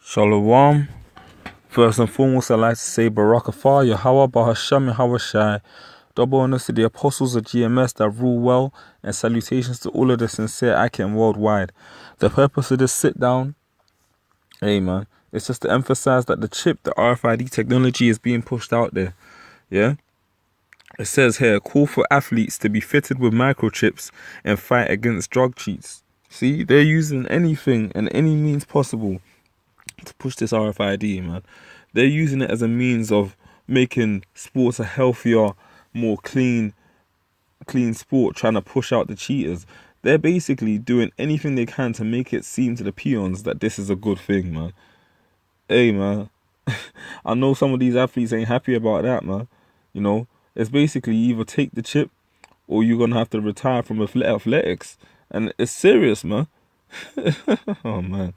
Shalom. First and foremost, I'd like to say Barakatah, Yahweh, Bahasham, Yahweh Shai. Double honors to the apostles of GMS that rule well, and salutations to all of the sincere ICAM worldwide. The purpose of this sit down, hey man, it's just to emphasize that the chip, the RFID technology is being pushed out there. Yeah? It says here, call for athletes to be fitted with microchips and fight against drug cheats. See, they're using anything and any means possible to push this RFID, man. They're using it as a means of making sports a healthier, more clean sport, trying to push out the cheaters. They're basically doing anything they can to make it seem to the peons that this is a good thing, man. Hey, man, I know some of these athletes ain't happy about that, man. You know, it's basically either take the chip or you're going to have to retire from athletics. And it's serious, man. Oh man,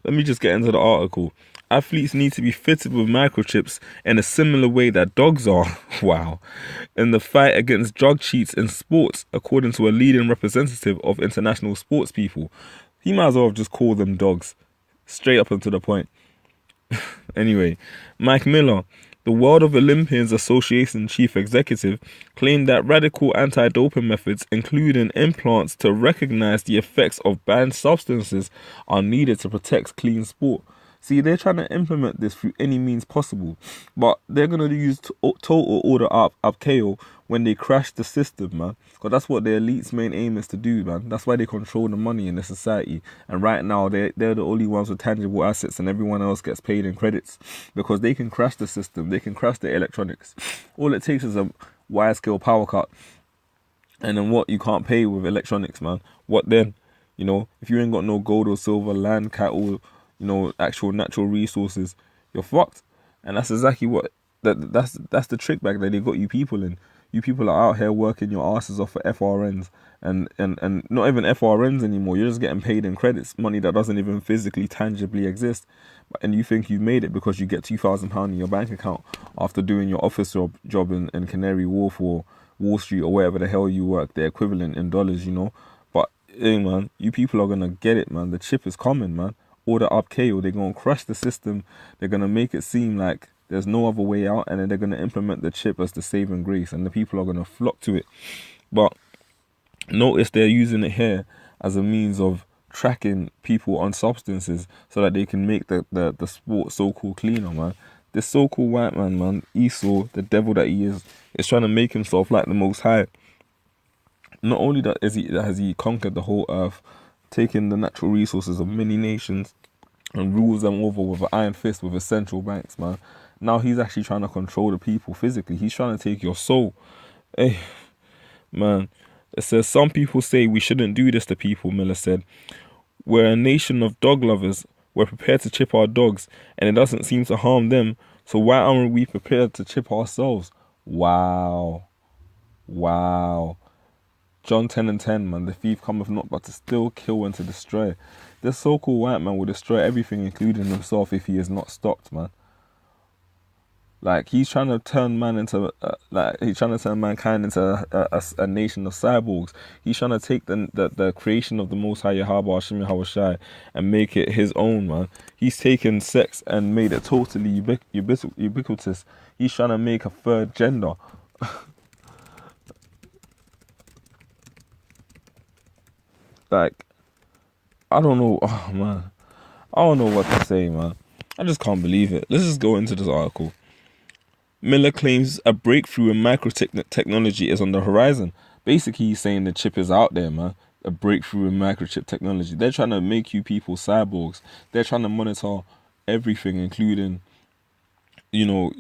let me just get into the article. Athletes need to be fitted with microchips in a similar way that dogs are. Wow. In the fight against drug cheats in sports, according to a leading representative of international sports people. He might as well have just called them dogs. Straight up and to the point. Anyway, Mike Miller, the World of Olympians Association chief executive, claimed that radical anti-doping methods, including implants to recognize the effects of banned substances, are needed to protect clean sport. See, they're trying to implement this through any means possible, but they're going to use total order up KO when they crash the system, man. Because that's what the elite's main aim is to do, man. That's why they control the money in the society. And right now, they're the only ones with tangible assets, and everyone else gets paid in credits. Because they can crash the system. They can crash the electronics. All it takes is a wide-scale power cut. And then what? You can't pay with electronics, man. What then? You know, if you ain't got no gold or silver, land, cattle, you know, actual natural resources, you're fucked. And that's exactly what that's the trick back that they got you people in. You people are out here working your asses off for FRNs and not even FRNs anymore. You're just getting paid in credits, money that doesn't even physically tangibly exist. And you think you made it because you get £2,000 in your bank account after doing your office job in Canary Wharf or Wall Street or wherever the hell you work, the equivalent in dollars, you know. But hey man, you people are gonna get it, man. The chip is coming, man. Order up KO. They're gonna crush the system. They're gonna make it seem like there's no other way out, and then they're gonna implement the chip as the saving grace, and the people are gonna flock to it. But notice they're using it here as a means of tracking people on substances so that they can make the sport so-called cleaner, man. This so-called white man, Esau, the devil that he is trying to make himself like the Most High. Not only that has he conquered the whole earth, taking the natural resources of many nations and rules them over with an iron fist with his central banks, man. Now he's actually trying to control the people physically. He's trying to take your soul. Hey, man. It says, some people say we shouldn't do this to people, Miller said. We're a nation of dog lovers. We're prepared to chip our dogs, and it doesn't seem to harm them. So why aren't we prepared to chip ourselves? Wow. John 10:10, man. The thief cometh not but to steal, kill, and to destroy. This so-called white man will destroy everything, including himself, if he is not stopped, man. Like, he's trying to turn mankind into a nation of cyborgs. He's trying to take the creation of the Most High Yahweh Hashem Yahweh Shai and make it his own, man. He's taken sex and made it totally ubiquitous. He's trying to make a third gender. Like, I don't know. Oh, man. I don't know what to say, man. I just can't believe it. Let's just go into this article. Miller claims a breakthrough in microtechnology is on the horizon. Basically, he's saying the chip is out there, man. A breakthrough in microchip technology. They're trying to make you people cyborgs. They're trying to monitor everything, including, you know,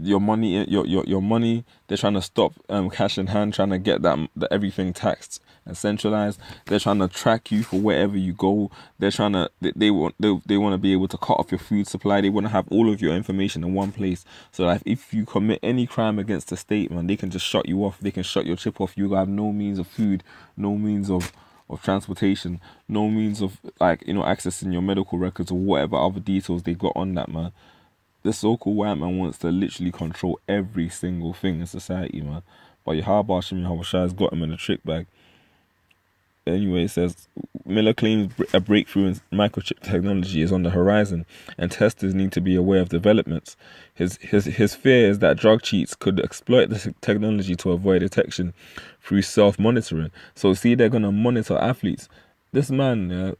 your money. Your money. They're trying to stop cash in hand, trying to get that everything taxed and centralized. They're trying to track you for wherever you go. They're trying to they want to be able to cut off your food supply. They want to have all of your information in one place, so that if you commit any crime against the state, man, they can just shut you off. They can shut your chip off. You have no means of food, no means of transportation, no means of, like, you know, accessing your medical records or whatever other details they got on that, man. This so-called white man wants to literally control every single thing in society, man. But Yahweh Hashem Yahweh Shai has got him in a trick bag. anyway, it says Miller claims a breakthrough in microchip technology is on the horizon, and testers need to be aware of developments. His fear is that drug cheats could exploit the technology to avoid detection through self-monitoring. So see, they're gonna monitor athletes. This man,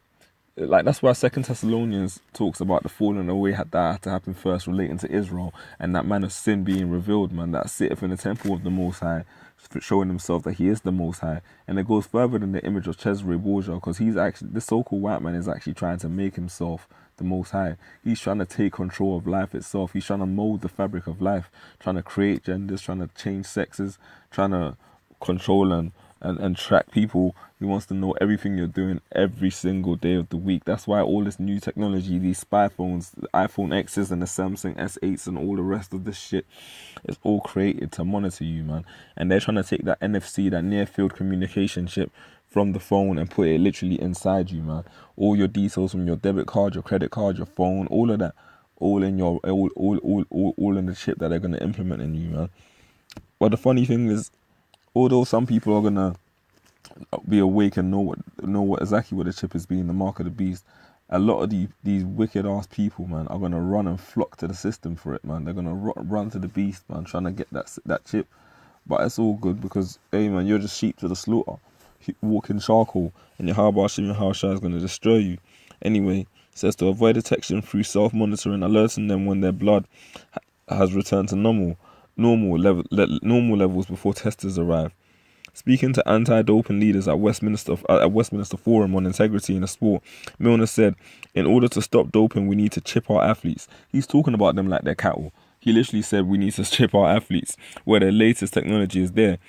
like, that's why 2 Thessalonians talks about the falling away that had to happen first, relating to Israel, and that man of sin being revealed, man, that sitteth in the temple of the Most High, showing himself that he is the Most High. And it goes further than the image of Cesare Borgia, because he's actually, this so-called white man is actually trying to make himself the Most High. He's trying to take control of life itself. He's trying to mold the fabric of life, trying to create genders, trying to change sexes, trying to control and track people. He wants to know everything you're doing every single day of the week. That's why all this new technology, these spy phones, the iPhone X's and the Samsung S8s and all the rest of this shit, is all created to monitor you, man. And they're trying to take that NFC, that near field communication chip, from the phone and put it literally inside you, man. All your details from your debit card, your credit card, your phone, all of that, all in your all in the chip that they're gonna implement in you, man. But the funny thing is, although some people are gonna be awake and know what exactly what the chip is, being the mark of the beast, a lot of these wicked ass people, man, are gonna run and flock to the system for it, man. They're gonna run to the beast, man, trying to get that chip. But it's all good, because, hey, man, you're just sheep to the slaughter, walking charcoal, and your Harbashim and Harshai is gonna destroy you. Anyway, it says to avoid detection through self-monitoring, alerting them when their blood has returned to normal levels before testers arrive. Speaking to anti-doping leaders at Westminster Forum on Integrity in the Sport, Milner said, in order to stop doping, we need to chip our athletes. He's talking about them like they're cattle. He literally said we need to chip our athletes, where the latest technology is there.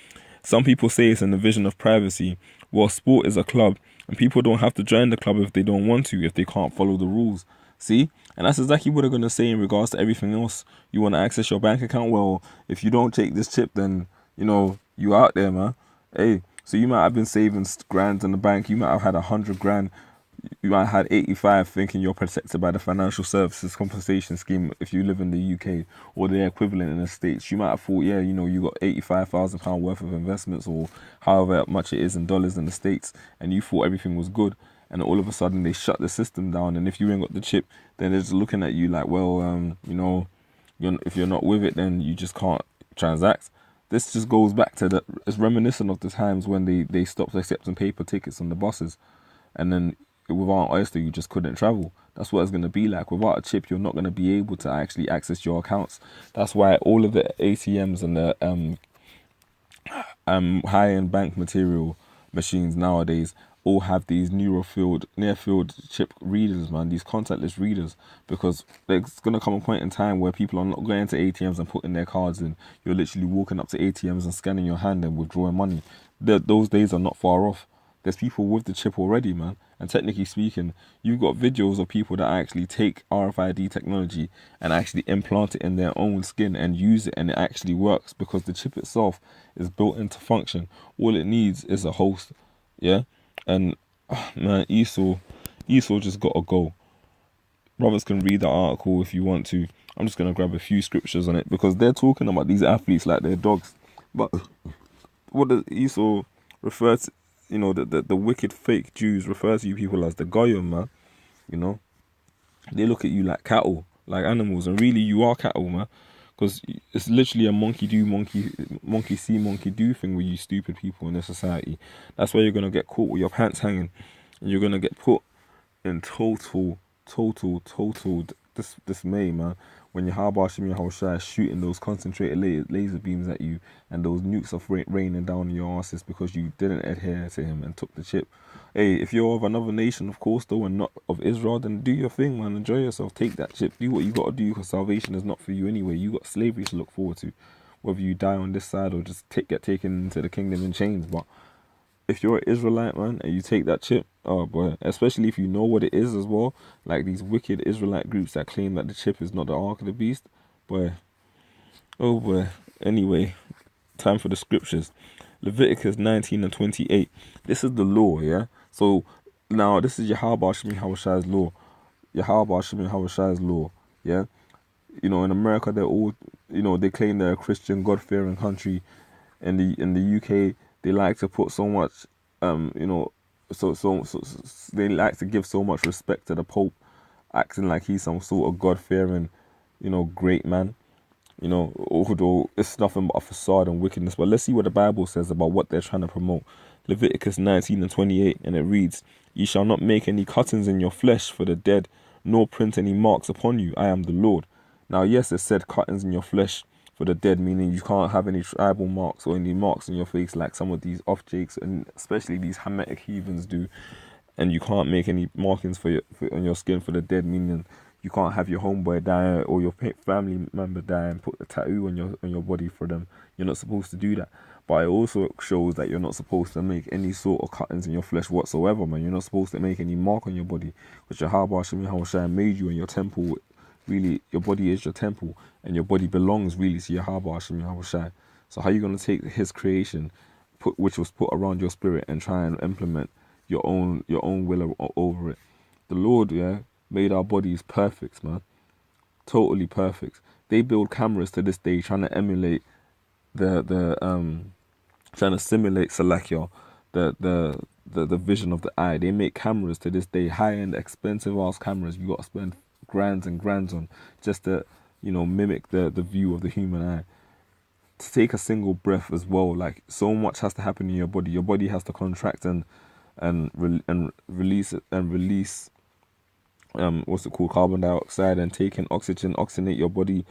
Some people say it's in the vision of privacy. Well, sport is a club, and people don't have to join the club if they don't want to, if they can't follow the rules. See? And that's exactly what they're going to say in regards to everything else. You want to access your bank account? Well, if you don't take this chip, then, you out there, man. Hey, so you might have been saving grand in the bank. You might have had 100 grand. You might have had 85, thinking you're protected by the Financial Services Compensation Scheme if you live in the UK, or the equivalent in the States. You might have thought, yeah, you got £85,000 worth of investments, or however much it is in dollars in the States, and you thought everything was good. And all of a sudden they shut the system down. And if you ain't got the chip, then they're just looking at you like, well, if you're not with it, then you just can't transact. This just goes back to it's reminiscent of the times when they stopped accepting paper tickets on the buses, and then without Oyster you just couldn't travel. That's what it's going to be like. Without a chip, you're not going to be able to actually access your accounts. That's why all of the ATMs and the high-end bank material machines nowadays all have these near field chip readers, man, these contactless readers, because there's going to come a point in time where people are not going to ATMs and putting their cards in. You're literally walking up to ATMs and scanning your hand and withdrawing money. Those days are not far off. There's people with the chip already, man. And technically speaking, you've got videos of people that actually take RFID technology and actually implant it in their own skin and use it, and it actually works, because the chip itself is built into function. All it needs is a host, yeah? And, man, Esau just got to go. Brothers can read the article if you want to. I'm just going to grab a few scriptures on it, because they're talking about these athletes like they're dogs. But what does Esau refer to? The wicked fake Jews refer to you people as the Goyim, man. They look at you like cattle, like animals, and really you are cattle, man. Because it's literally a monkey see, monkey do thing with you stupid people in this society. That's why you're going to get caught with your pants hanging. And you're going to get put in total dismay, man. When your Harbashim and Yahushua is shooting those concentrated laser beams at you, and those nukes are raining down your asses because you didn't adhere to him and took the chip. Hey, if you're of another nation, of course, though, and not of Israel, then do your thing, man. Enjoy yourself. Take that chip. Do what you got to do, because salvation is not for you anyway. You got slavery to look forward to, whether you die on this side or just get taken into the kingdom in chains. But if you're an Israelite, man, and you take that chip, oh boy, especially if you know what it is as well, like these wicked Israelite groups that claim that the chip is not the Ark of the Beast, boy, oh boy. Anyway, time for the scriptures. Leviticus 19:28. This is the law, yeah? So now this is Yahweh Shemi Hawashai's law. Yahweh Shemi Hawashai's law, yeah? In America, they're all, they claim they're a Christian, God-fearing country. In the UK, they like to put so much, they like to give so much respect to the Pope, acting like he's some sort of God-fearing, great man. Although it's nothing but a facade and wickedness. But let's see what the Bible says about what they're trying to promote. Leviticus 19:28, and it reads, "Ye shall not make any cuttings in your flesh for the dead, nor print any marks upon you. I am the Lord." Now, yes, it said cuttings in your flesh for the dead, meaning you can't have any tribal marks or any marks in your face like some of these off-jakes and especially these Hamitic heathens do. And you can't make any markings on your skin for the dead, meaning you can't have your homeboy die or your family member die and put a tattoo on your body for them. You're not supposed to do that. But it also shows that you're not supposed to make any sort of cuttings in your flesh whatsoever, man. You're not supposed to make any mark on your body, which Yahweh Shai made you in your temple. Really, your body is your temple, and your body belongs really to Yahweh Shai. So how are you going to take his creation, which was put around your spirit, and try and implement your own will over it? The Lord, made our bodies perfect, man. Totally perfect. They build cameras to this day trying to emulate trying to simulate Salakia, the vision of the eye. They make cameras to this day, high-end, expensive ass cameras. You got to spend grands and grands on just to, mimic the view of the human eye. To take a single breath as well, like so much has to happen in your body. Your body has to contract and release carbon dioxide, and take in oxygen, oxygenate your body,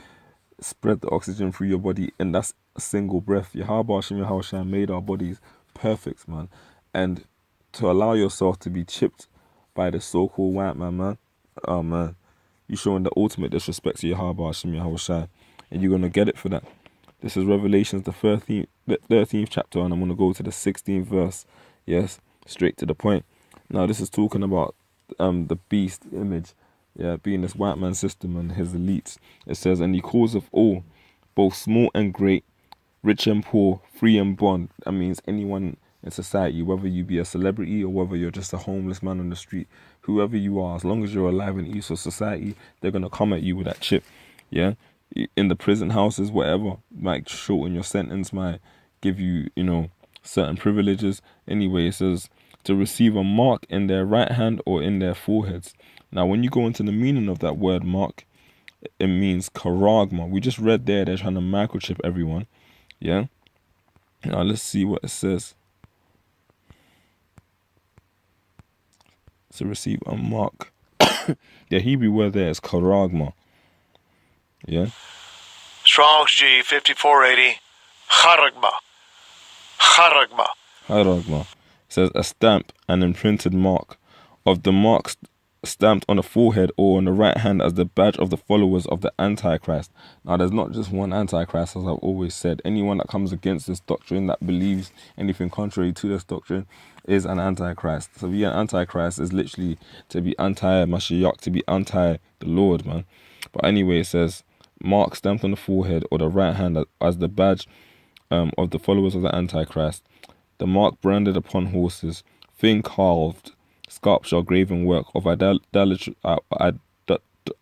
spread the oxygen through your body, and that's a single breath. Yahweh made our bodies perfect, man. And to allow yourself to be chipped by the so-called white man, oh man, you're showing the ultimate disrespect to Yahweh, and you're gonna get it for that. This is Revelations, the 13th chapter, and I'm gonna go to the 16th verse. Yes, straight to the point. Now this is talking about the beast image, being this white man system and his elites. It says, "And he calls of all, both small and great, rich and poor, free and bond." That means anyone in society, whether you be a celebrity or whether you're just a homeless man on the street, whoever you are, as long as you're alive in Esau society, they're gonna come at you with that chip. Yeah, in the prison houses, whatever, might shorten your sentence, might give you, certain privileges. Anyway, it says to receive a mark in their right hand or in their foreheads. Now, when you go into the meaning of that word mark, it means karagma. We just read there, they're trying to microchip everyone. Yeah. Now let's see what it says. To receive a mark. The Hebrew word there is karagma. Yeah. Strong's G 5480. Charagma. Haragma. It says a stamp, an imprinted mark. Of the marks stamped on the forehead or on the right hand as the badge of the followers of the Antichrist. Now, there's not just one Antichrist, as I've always said. Anyone that comes against this doctrine, that believes anything contrary to this doctrine, is an Antichrist. So, to be an Antichrist is literally to be anti-Mashiach, to be anti the Lord, man. But anyway, it says mark stamped on the forehead or the right hand as the badge of the followers of the Antichrist. The mark branded upon horses, thing carved, sculpture, graven work of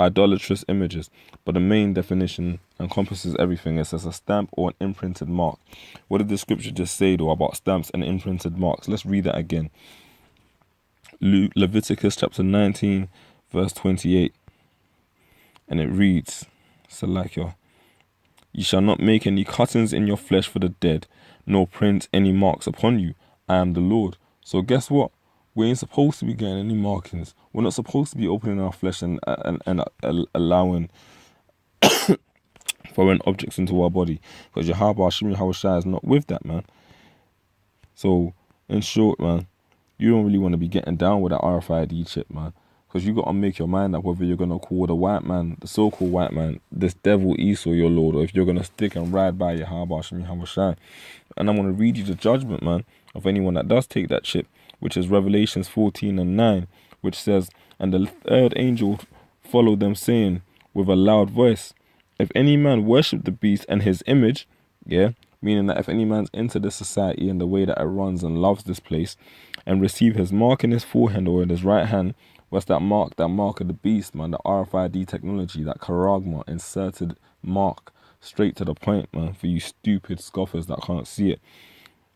idolatrous images. But the main definition encompasses everything. It says a stamp or an imprinted mark. What did the scripture just say though about stamps and imprinted marks? Let's read that again. Leviticus chapter 19 verse 28, and it reads, Salakia, "Ye shall not make any cuttings in your flesh for the dead, nor print any marks upon you. I am the Lord." So guess what? We ain't supposed to be getting any markings. We're not supposed to be opening our flesh and allowing foreign objects into our body, because Yahweh is not with that, man. So, in short, man, you don't really want to be getting down with that RFID chip, man, because you got to make your mind up whether you're going to call the white man, the so-called white man, this devil Esau your Lord, or if you're going to stick and ride by Yahweh. And I'm going to read you the judgment, man, of anyone that does take that chip, which is Revelations 14:9, which says, "And the third angel followed them, saying with a loud voice, If any man worship the beast and his image," meaning that if any man's into this society and the way that it runs and loves this place, "and receive his mark in his forehead or in his right hand," what's that mark? That mark of the beast, man, the RFID technology, that karagma, inserted mark, straight to the point, man, for you stupid scoffers that can't see it.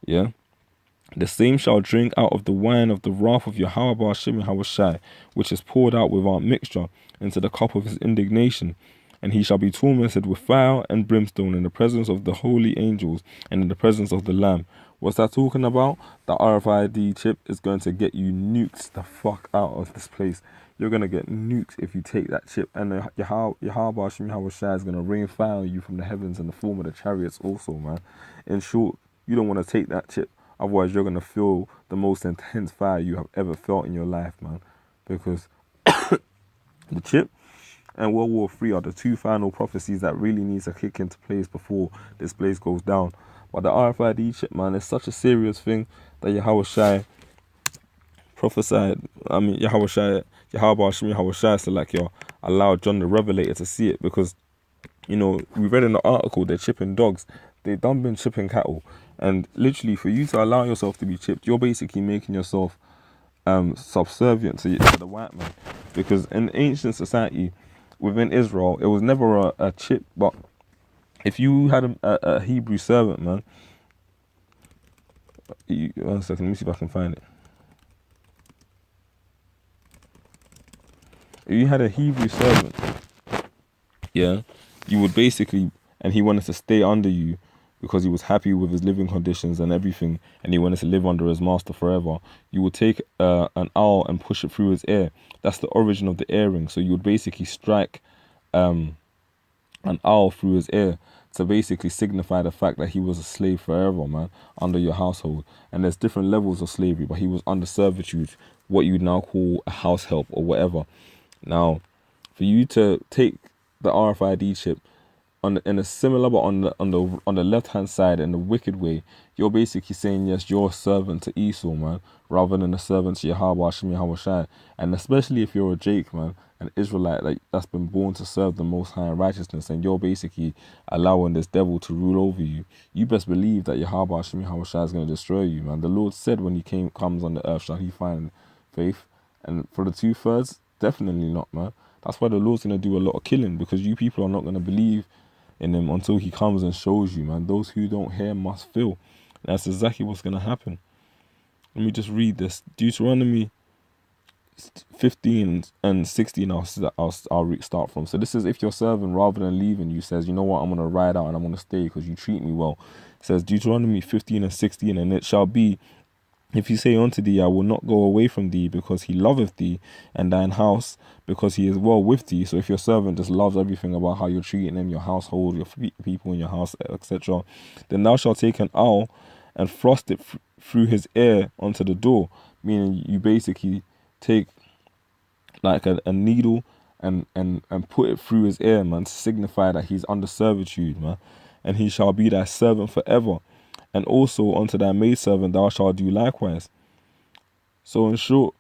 Yeah. The same shall drink out of the wine of the wrath of Yahweh Ba'ashim Yahushai, which is poured out without mixture into the cup of his indignation. And he shall be tormented with fire and brimstone in the presence of the holy angels and in the presence of the Lamb. What's that talking about? The RFID chip is going to get you nuked the fuck out of this place. You're going to get nuked if you take that chip. And Yahweh Ba'ashim Yahushai is going to rain fire on you from the heavens in the form of the chariots also, man. In short, you don't want to take that chip. Otherwise, you're going to feel the most intense fire you have ever felt in your life, man. Because the chip and World War III are the two final prophecies that really need to kick into place before this place goes down. But the RFID chip, man, is such a serious thing that Yahushai prophesied. Yahushai so like allowed John the Revelator to see it, because, you know, we read in the article they're chipping dogs. They done been chipping cattle. And literally, for you to allow yourself to be chipped, you're basically making yourself subservient to the white man. Because in ancient society, within Israel, it was never a chip. But if you had a Hebrew servant, man, 1 second, let me see if I can find it. If you had a Hebrew servant, yeah, you would basically, and he wanted to stay under you because he was happy with his living conditions and everything, and he wanted to live under his master forever, you would take an owl and push it through his ear. That's the origin of the earring. So you would basically strike an owl through his ear to basically signify the fact that he was a slave forever, man, under your household. And there's different levels of slavery, but he was under servitude, what you would now call a house help or whatever. Now, for you to take the RFID chip in a similar, but on the left hand side in the wicked way, you're basically saying, yes, you're a servant to Esau, man, rather than a servant to Yahweh Hashem Yahushai. And especially if you're a Jake, man, an Israelite like that's been born to serve the Most High in righteousness, and you're basically allowing this devil to rule over you, you best believe that Yahweh Hashem Yahushai is going to destroy you, man. The Lord said when he comes on the earth, shall he find faith? And for the 2/3, definitely not, man. That's why the Lord's going to do a lot of killing, because you people are not going to believe in him until he comes and shows you, man. Those who don't hear must feel. And that's exactly what's going to happen. Let me just read this. Deuteronomy 15 and 16 I'll start from. So this is if your servant, rather than leaving you, says, you know what, I'm going to ride out and I'm going to stay because you treat me well. It says Deuteronomy 15 and 16, and it shall be, if you say unto thee, I will not go away from thee, because he loveth thee, and thine house, because he is well with thee. So if your servant just loves everything about how you're treating him, your household, your people in your house, etc., then thou shalt take an owl and thrust it through his ear onto the door. Meaning you basically take like a needle and put it through his ear, man, to signify that he's under servitude, man. And he shall be thy servant forever. And also unto thy maidservant thou shalt do likewise. So in short,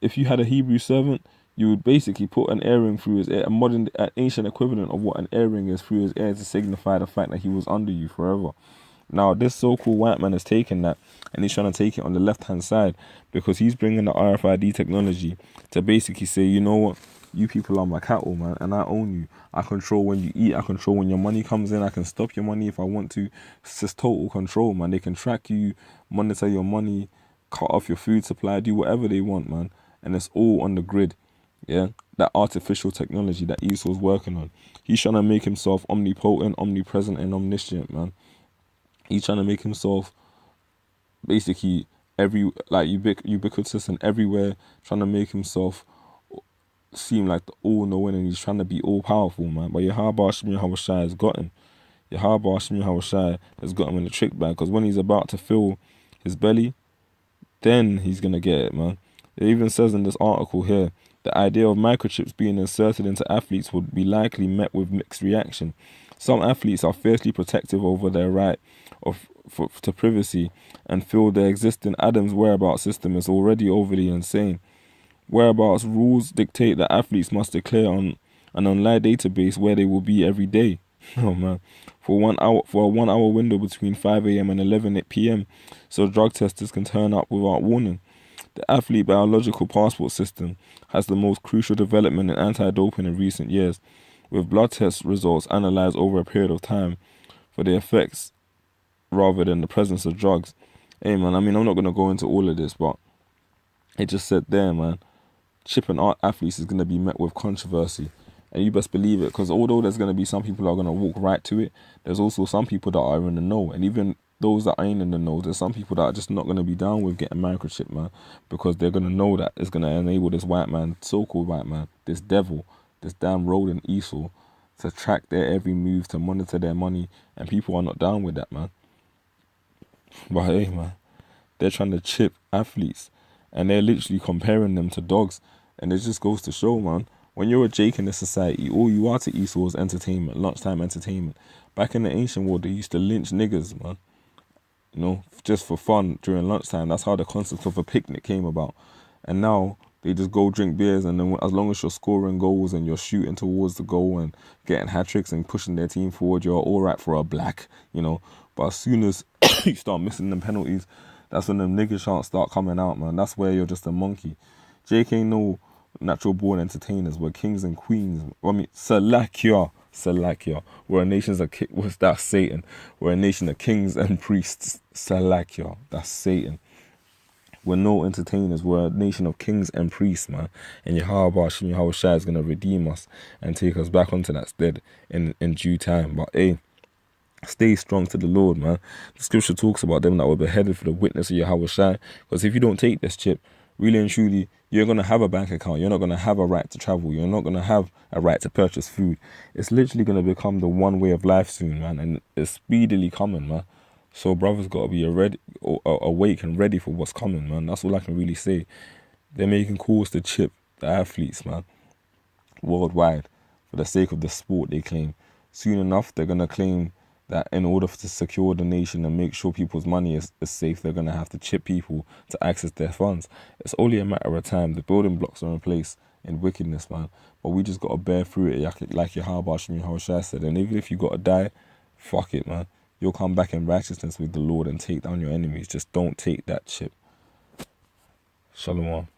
if you had a Hebrew servant, you would basically put an earring through his ear, an ancient equivalent of what an earring is through his ear, to signify the fact that he was under you forever. Now, this so-called white man has taken that, and he's trying to take it on the left-hand side, because he's bringing the RFID technology to basically say, you know what, you people are my cattle, man, and I own you. I control when you eat. I control when your money comes in. I can stop your money if I want to. It's just total control, man. They can track you, monitor your money, cut off your food supply, do whatever they want, man. And it's all on the grid, yeah? That artificial technology that Esau's working on. He's trying to make himself omnipotent, omnipresent, and omniscient, man. He's trying to make himself basically ubiquitous and everywhere, trying to make himself seem like the all-knowing, and he's trying to be all-powerful, man. But Yahweh Hashem Yahushai has got him. Yahweh Hashem Yahushai has got him in the trick bag, because when he's about to fill his belly, then he's going to get it, man. It even says in this article here, the idea of microchips being inserted into athletes would be likely met with mixed reaction. Some athletes are fiercely protective over their right to privacy and feel their existing Adam's whereabouts system is already overly insane. Whereabouts rules dictate that athletes must declare on an online database where they will be every day. Oh man, for a 1 hour window between 5 a.m. and 11 p.m. so drug testers can turn up without warning. The athlete biological passport system has the most crucial development in anti-doping in recent years, with blood test results analyzed over a period of time for the effects rather than the presence of drugs. Hey, man, I mean, I'm not going to go into all of this, but it just said there, man, chipping art athletes is going to be met with controversy. And you best believe it, because although there's going to be some people that are going to walk right to it, there's also some people that are in the know. And even those that ain't in the know, there's some people that are just not going to be down with getting microchipped, man, because they're going to know that it's going to enable this white man, so-called white man, this devil, this damn rodent Esau, to track their every move, to monitor their money, and people are not down with that, man. But hey, man, they're trying to chip athletes, and they're literally comparing them to dogs, and it just goes to show, man, when you're a Jake in this society, all you are to Esau is entertainment, lunchtime entertainment. Back in the ancient world, they used to lynch niggas, man, you know, just for fun during lunchtime. That's how the concept of a picnic came about. And now they just go drink beers, and then as long as you're scoring goals and you're shooting towards the goal and getting hat tricks and pushing their team forward, you're all right for a black, you know. But as soon as you start missing them penalties, that's when them niggas shan't start coming out, man. That's where you're just a monkey. Jake ain't no natural born entertainers. We're kings and queens. I mean, Salakia. We're a nation of that's Satan. We're a nation of kings and priests. Salakia. That's Satan. We're no entertainers. We're a nation of kings and priests, man. And Yahweh Shai is going to redeem us and take us back onto that stead in due time. But hey, stay strong to the Lord, man. The scripture talks about them that were beheaded for the witness of Yahweh Shai. Because if you don't take this chip, really and truly, you're going to have a bank account. You're not going to have a right to travel. You're not going to have a right to purchase food. It's literally going to become the one way of life soon, man. And it's speedily coming, man. So brothers got to be awake and ready for what's coming, man. That's all I can really say. They're making calls to chip the athletes, man, worldwide, for the sake of the sport they claim. Soon enough, they're going to claim that in order to secure the nation and make sure people's money is safe, they're going to have to chip people to access their funds. It's only a matter of time. The building blocks are in place in wickedness, man. But we just got to bear through it, like Yahweh Shai said. And even if you got to die, fuck it, man. You'll come back in righteousness with the Lord and take down your enemies. Just don't take that chip. Shalom.